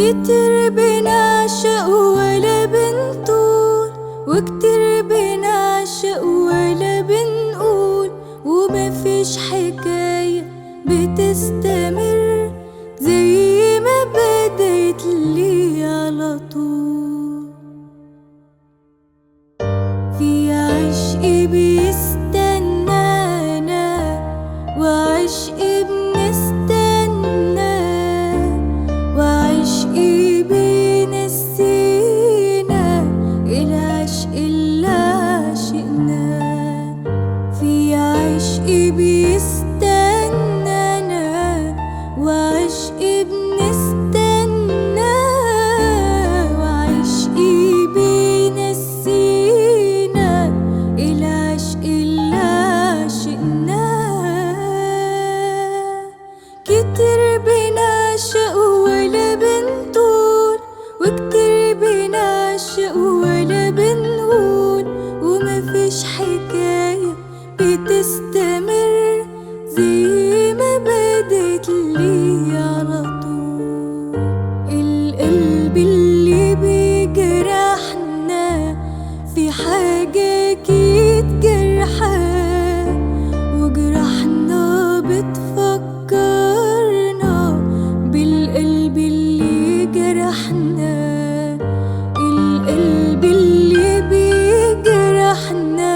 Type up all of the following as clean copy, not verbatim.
كتير بنعشق ولا بنطول، وكتير بنعشق ولا بنقول، ومفيش حكاية بتستمر زي ما بدت لي على طول. في عشق بيستنانا وعشق بنستنى، وعشق بينسينا العشق اللي عشقناه. في عشق بيستنانا وعشق بنستنى، وعشق بينسينا العشق اللي عشقناه. كتير بنعشق ولا بنطول، وكتير بنعشق ولا بنقول، ومفيش حكاية بتستمر زي ما بدت لي على طول. القلب اللي بيجرحنا في حاجة أكيد جرحاه، وجرحنا بتفكرنا بالقلب اللي جرحنا. القلب اللي بيجرحنا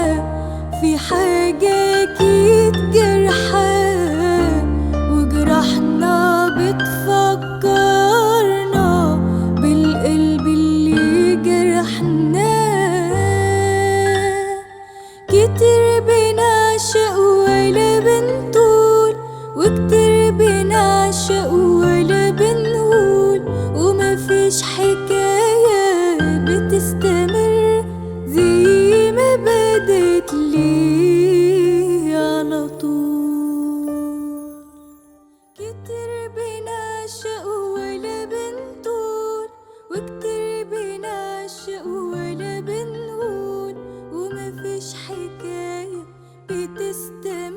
في حاجة أكيد جرحاه، وجرحنا بتفكرنا بالقلب اللي جرحنا. كتير بنعشق ولا بنطول، وكتير بنعشق ولا بنقول، ومفيش حكاية بتستمر زي ما بدت لي على طول. كتير بنعشق ولا بنطول، وكتير بنعشق ولا بنقول، ومفيش حكاية بتستمر